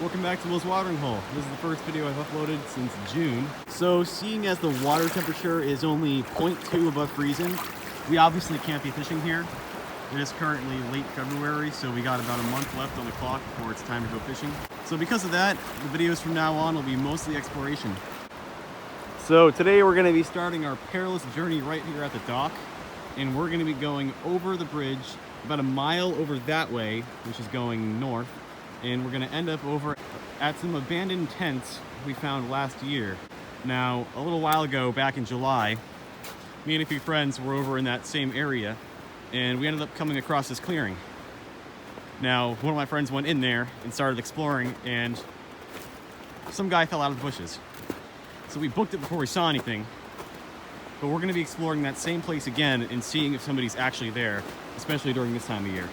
Welcome back to Will's Watering Hole. This is the first video I've uploaded since June. So seeing as the water temperature is only 0.2 above freezing, we obviously can't be fishing here. It is currently late February, so we got about a month left on the clock before it's time to go fishing. So because of that, the videos from now on will be mostly exploration. So today we're going to be starting our perilous journey right here at the dock, and we're going to be going over the bridge about a mile over that way, which is going north, and we're going to end up over at some abandoned tents we found last year. Now, a little while ago, back in July, me and a few friends were over in that same area, and we ended up coming across this clearing. Now, one of my friends went in there and started exploring, and some guy fell out of the bushes. So we booked it before we saw anything, but we're going to be exploring that same place again and seeing if somebody's actually there, especially during this time of year.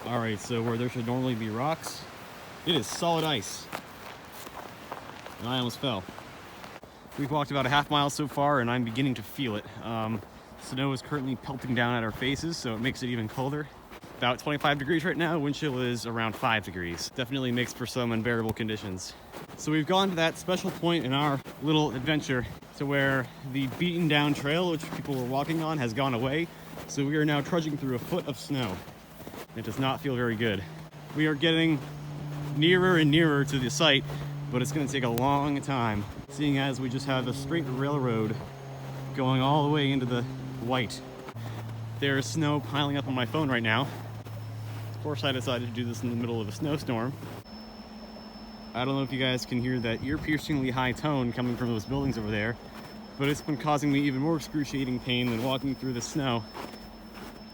Alright, so where there should normally be rocks, it is solid ice. And I almost fell. We've walked about a half mile so far, and I'm beginning to feel it. Snow is currently pelting down at our faces, so it makes it even colder. About 25 degrees right now, wind chill is around 5 degrees. Definitely makes for some unbearable conditions. So we've gone to that special point in our little adventure to where the beaten down trail, which people were walking on, has gone away. So we are now trudging through a foot of snow. It does not feel very good. We are getting nearer and nearer to the site, but it's gonna take a long time, seeing as we just have a straight railroad going all the way into the white. There's snow piling up on my phone right now. Of course, I decided to do this in the middle of a snowstorm. I don't know if you guys can hear that ear-piercingly high tone coming from those buildings over there, but it's been causing me even more excruciating pain than walking through the snow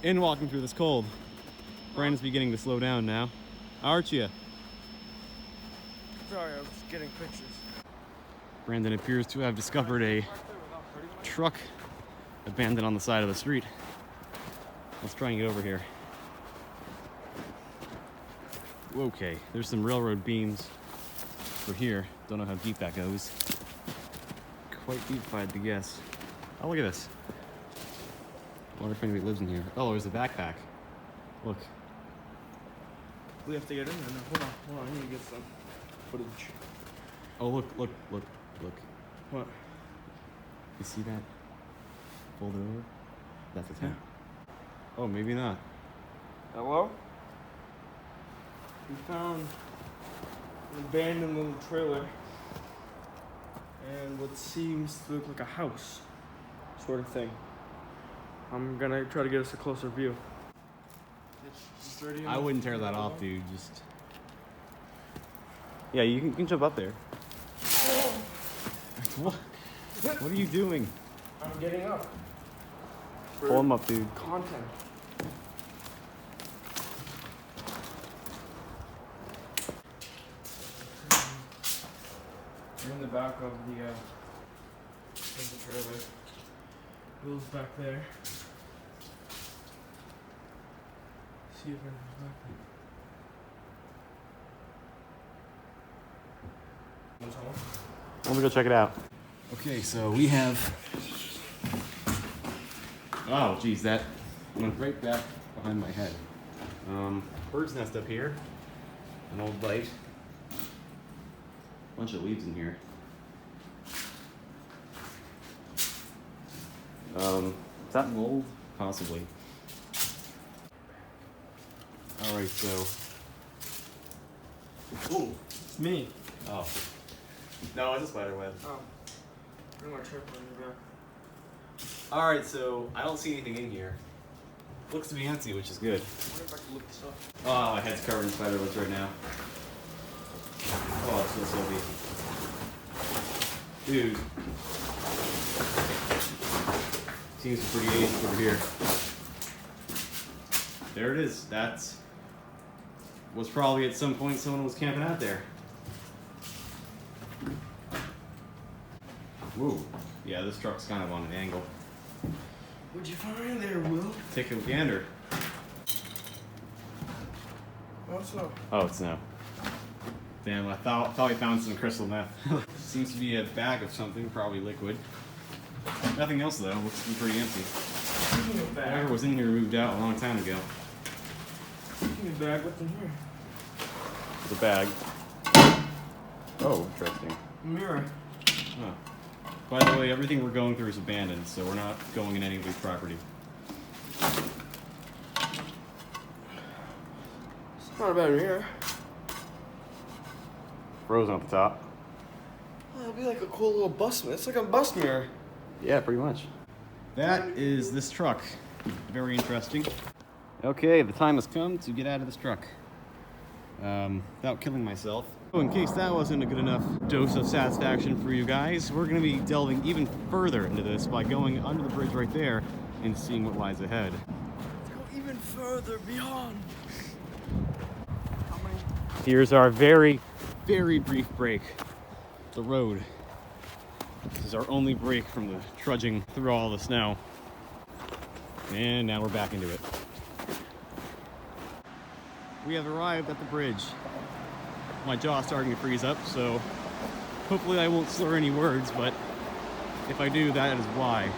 and walking through this cold. Brandon's beginning to slow down now. Aren't you? Sorry, I was getting pictures. Brandon appears to have discovered a truck abandoned on the side of the street. Let's try and get over here. Okay, there's some railroad beams for here. Don't know how deep that goes. Quite deep if I had to guess. Oh, look at this. I wonder if anybody lives in here. Oh, there's a backpack. Look. We have to get in there now. Hold on, I need to get some footage. Oh, look. What? You see that? Fold it over. That's a tent. Oh, maybe not. Hello? We found an abandoned little trailer and what seems to look like a house sort of thing. I'm gonna try to get us a closer view. I wouldn't tear that off, dude. Just... Yeah, you can jump up there. What? What are you doing? I'm getting up. Pull him up, dude. Content. We're in the back of the trailer. Will's back there. See if anyone's back there. One's home. Let me go check it out. Okay, so we have... Oh, geez, that went right back behind my head. Bird's nest up here. An old bite. Bunch of leaves in here. Is that mold? Possibly. Alright, so... Ooh, it's me. Oh. No, it's a spider web. Oh. Bring my tripod in the back. Alright, so I don't see anything in here. Looks to be empty, which is good. I wonder if I can look this up. Oh, my head's covered in spider webs right now. Oh, it's so soapy. Dude. Seems pretty aged over here. There it is. That's... was probably at some point someone was camping out there. Whoa. Yeah, this truck's kind of on an angle. What'd you find there, Will? Take a gander. Oh, snow. Oh, it's snow. Damn, I thought we found some crystal meth. Seems to be a bag of something, probably liquid. Nothing else though, looks to be pretty empty. Whoever was in here moved out a long time ago. Give me a bag. What's in here? The bag. Oh, interesting. Mirror. Huh. By the way, everything we're going through is abandoned, so we're not going in anybody's property. It's not a bad mirror. Frozen at the top. Oh, it'd be like a cool little bus mirror. It's like a bus mirror. Yeah, pretty much. That is this truck. Very interesting. Okay, the time has come to get out of this truck. Without killing myself. So in case that wasn't a good enough dose of satisfaction for you guys, we're going to be delving even further into this by going under the bridge right there and seeing what lies ahead. Let's go even further beyond. Here's our very, very brief break. The road. This is our only break from the trudging through all the snow. And now we're back into it. We have arrived at the bridge. My jaw's starting to freeze up, so hopefully I won't slur any words, but if I do, that is why.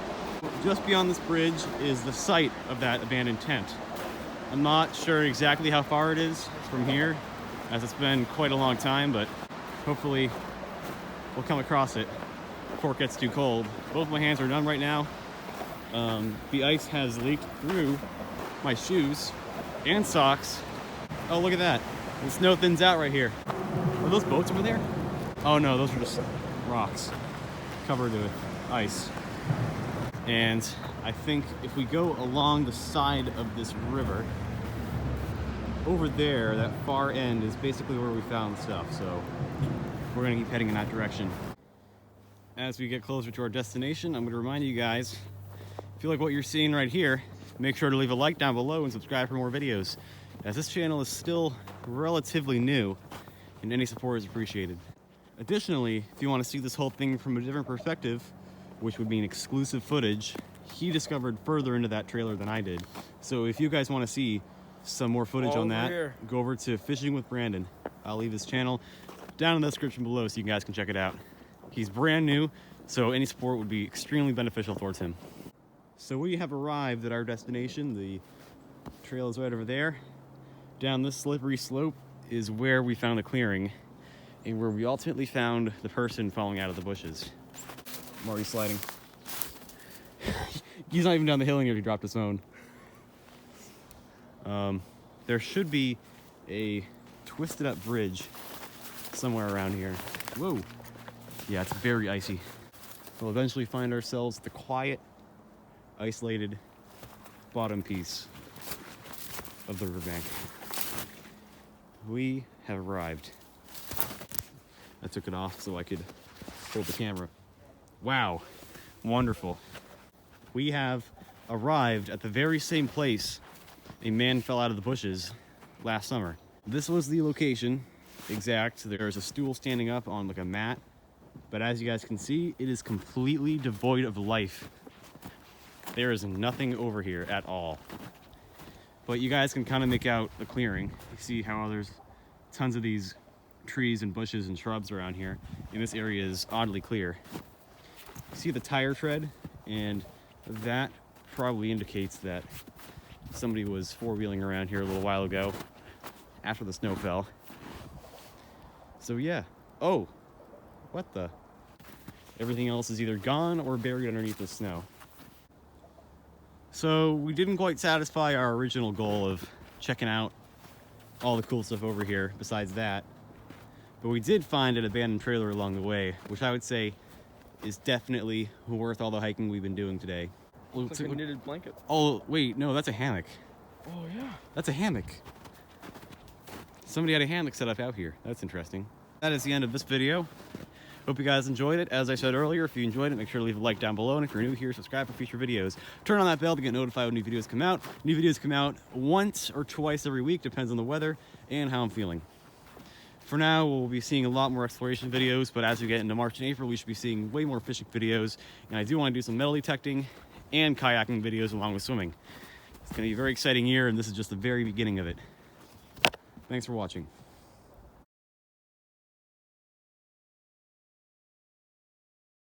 Just beyond this bridge is the site of that abandoned tent. I'm not sure exactly how far it is from here, as it's been quite a long time, but hopefully we'll come across it before it gets too cold. Both my hands are numb right now. The ice has leaked through my shoes and socks. Oh, look at that. The snow thins out right here. Are those boats over there? Oh no, those are just rocks covered with ice. And I think if we go along the side of this river, over there, that far end is basically where we found the stuff. So we're gonna keep heading in that direction. As we get closer to our destination, I'm gonna remind you guys, if you like what you're seeing right here, make sure to leave a like down below and subscribe for more videos, as this channel is still relatively new and any support is appreciated. Additionally, if you want to see this whole thing from a different perspective, which would mean exclusive footage, he discovered further into that trailer than I did. So if you guys want to see some more footage on that, go over to Fishing with Brandon. I'll leave his channel down in the description below so you guys can check it out. He's brand new, so any support would be extremely beneficial towards him. So we have arrived at our destination. The trail is right over there. Down this slippery slope is where we found the clearing and where we ultimately found the person falling out of the bushes. I'm already sliding. He's not even down the hill and he dropped his phone. There should be a twisted up bridge somewhere around here. Whoa. Yeah, it's very icy. We'll eventually find ourselves at the quiet, isolated bottom piece of the riverbank. We have arrived. I took it off so I could hold the camera. Wow, wonderful. We have arrived at the very same place a man fell out of the bushes last summer. This was the location exact. There's a stool standing up on like a mat, but as you guys can see, it is completely devoid of life. There is nothing over here at all. But you guys can kind of make out the clearing. You see how there's tons of these trees and bushes and shrubs around here, and this area is oddly clear. You see the tire tread, and that probably indicates that somebody was four-wheeling around here a little while ago after the snow fell. So yeah. Oh, what the? Everything else is either gone or buried underneath the snow. So we didn't quite satisfy our original goal of checking out all the cool stuff over here besides that, but we did find an abandoned trailer along the way, which I would say is definitely worth all the hiking we've been doing today. Looks like a knitted blanket. Oh wait, no, that's a hammock. Oh yeah. That's a hammock. Somebody had a hammock set up out here. That's interesting. That is the end of this video. Hope you guys enjoyed it. As I said earlier, if you enjoyed it, make sure to leave a like down below. And if you're new here, subscribe for future videos. Turn on that bell to get notified when new videos come out. New videos come out once or twice every week, depends on the weather and how I'm feeling. For now, we'll be seeing a lot more exploration videos, but as we get into March and April, we should be seeing way more fishing videos. And I do want to do some metal detecting and kayaking videos along with swimming. It's going to be a very exciting year, and this is just the very beginning of it. Thanks for watching.